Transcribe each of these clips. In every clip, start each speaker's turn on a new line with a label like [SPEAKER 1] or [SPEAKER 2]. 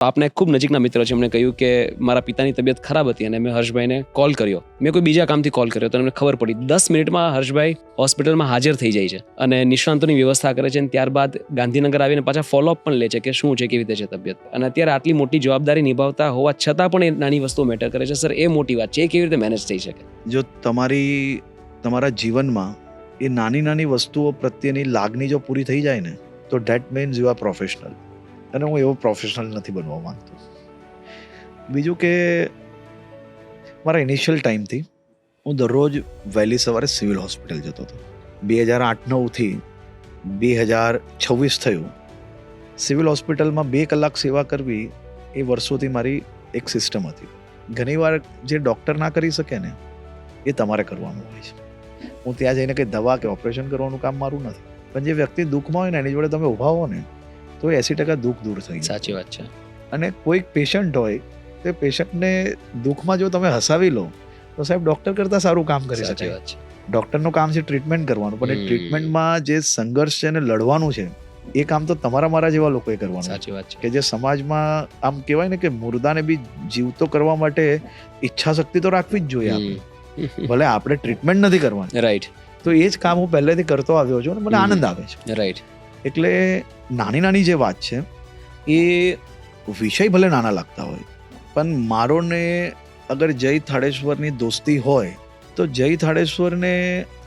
[SPEAKER 1] આપના એક ખૂબ નજીકના મિત્ર છે, એમણે કહ્યું કે મારા પિતાની તબિયત ખરાબ હતી અને મેં હર્ષભાઈને કોલ કર્યો. મેં કોઈ બીજા કામથી કોલ કર્યો તો એમને ખબર પડી 10 મિનિટમાં હર્ષભાઈ હોસ્પિટલમાં હાજર થઈ જાય છે અને નિષ્ણાંતોની વ્યવસ્થા કરે છે અને ત્યારબાદ ગાંધીનગર આવીને પાછા ફોલોઅપ પણ લે છે કે શું છે, કેવી રીતે છે તબિયત. અને અત્યારે આટલી મોટી જવાબદારી નિભાવતા હોવા છતાં પણ એ નાની વસ્તુઓ મેટર કરે છે. સર, એ મોટી વાત છે. એ કેવી રીતે મેનેજ થઈ શકે?
[SPEAKER 2] જો તમારા જીવનમાં એ નાની નાની વસ્તુઓ પ્રત્યેની લાગણી જો પૂરી થઈ જાય ને, તો that means you are professional. અને હું એવો પ્રોફેશનલ નથી બનવા માંગતો. બીજું કે મારા ઇનિશિયલ ટાઈમથી હું દરરોજ વહેલી સવારે સિવિલ હોસ્પિટલ જતો હતો. 2008-9થી 2026 થયું. સિવિલ હોસ્પિટલમાં 2 કલાક સેવા કરવી એ વર્ષોથી મારી એક સિસ્ટમ હતી. ઘણીવાર જે ડૉક્ટર ના કરી શકે ને, એ તમારે કરવાનું હોય છે. હું ત્યાં જઈને કંઈ દવા કે ઓપરેશન કરવાનું કામ મારું નથી, પણ જે વ્યક્તિ દુઃખમાં હોય ને એની જોડે તમે ઊભા હો ને, તો 80% દુઃખ દૂર થઈ જાય.
[SPEAKER 1] સાચી વાત છે.
[SPEAKER 2] અને કોઈક પેશન્ટ હોય તો પેશન્ટને દુઃખમાં જો તમે હસાવી લો તો સાહેબ ડૉક્ટર કરતાં સારું કામ કરી
[SPEAKER 1] સાચી
[SPEAKER 2] શકે.
[SPEAKER 1] વાત છે.
[SPEAKER 2] ડૉક્ટરનું કામ છે ટ્રીટમેન્ટ કરવાનું, પણ એ ટ્રીટમેન્ટમાં જે સંઘર્ષ છે અને લડવાનું છે, એ કામ તો તમારા મારા જેવા લોકોએ કરવાનું.
[SPEAKER 1] સાચી વાત છે.
[SPEAKER 2] કે જે સમાજમાં આમ કહેવાય ને કે મુર્દાને બી જીવતો કરવા માટે ઈચ્છા શક્તિ તો રાખવી જ જોઈએ આપણે. ભલે આપણે ટ્રીટમેન્ટ નથી કરવાની,
[SPEAKER 1] રાઈટ.
[SPEAKER 2] તો એ જ કામ હું પહેલેથી કરતો આવ્યો છું અને મને આનંદ આવે છે.
[SPEAKER 1] રાઈટ.
[SPEAKER 2] એટલે નાની નાની જે વાત છે એ વિષય ભલે નાના લાગતા હોય, પણ મારો ને અગર જય થાળેશ્વરની દોસ્તી હોય તો જય થાળેશ્વરને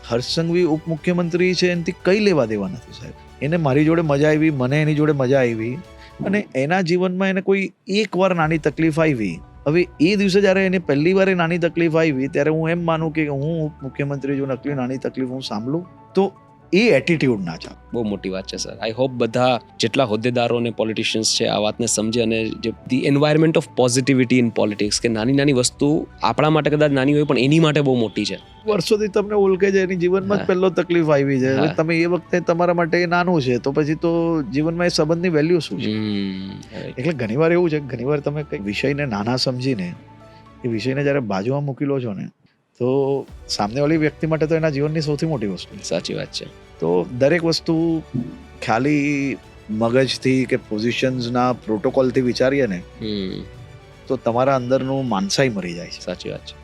[SPEAKER 2] હર્ષસંઘવી ઉપમુખ્યમંત્રી છે એનાથી કંઈ લેવા દેવા નથી સાહેબ. એને મારી જોડે મજા આવી, મને એની જોડે મજા આવી, અને એના જીવનમાં એને કોઈ એકવાર નાની તકલીફ આવી. હવે એ દિવસે જ્યારે એને પહેલી વાર નાની તકલીફ આવી ત્યારે હું એમ માનું કે હું મુખ્યમંત્રી જો નકલી નાની તકલીફ હું સાંભળું તો એ એટીટ્યુડ ના ચાલે.
[SPEAKER 1] બહુ મોટી વાત છે સર. આઈ હોપ બધા જેટલા હોદ્દેદારો અને પોલિટિશિયન્સ છે આ વાતને સમજે અને જે the environment of positivity in politics, કે નાની નાની વસ્તુ આપણા માટે કદાચ નાની હોય પણ એની માટે બહુ મોટી છે.
[SPEAKER 2] વર્ષોથી તમને ઓળખે છે, એની જીવનમાં જ પહેલો તકલીફ આવી છે. હવે તમે એ વખતે તમારા માટે એ નાનું છે તો પછી તો જીવનમાં એ સંબંધની વેલ્યુ શું છે? એટલે ઘણીવાર એવું છે, ઘણીવાર તમે કંઈક વિષયને નાના સમજીને એ વિષયને જ્યારે બાજુમાં મૂકી લો છો ને, તો સામેવાળી વ્યક્તિ માટે તો એના જીવનની સૌથી મોટી વસ્તુ છે.
[SPEAKER 1] સાચી વાત છે.
[SPEAKER 2] તો દરેક વસ્તુ ખાલી મગજથી કે પોઝિશન્સના પ્રોટોકોલથી વિચારીએ ને તો તમારા અંદરનું માનસાઈ મરી જાય છે.
[SPEAKER 1] સાચી વાત છે.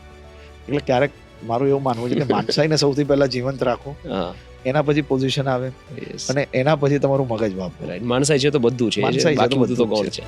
[SPEAKER 2] એટલે ક્યારેક મારું એવું માનવું છે કે માનસાઈને સૌથી પહેલા જીવંત રાખો, એના પછી પોઝિશન આવે અને એના પછી તમારું મગજ વાપરો.
[SPEAKER 1] માણસાઈ છે તો બધું છે,
[SPEAKER 2] માણસાઈ છે તો
[SPEAKER 1] બાકી બધું તો
[SPEAKER 2] બધું
[SPEAKER 1] ગોળ છે.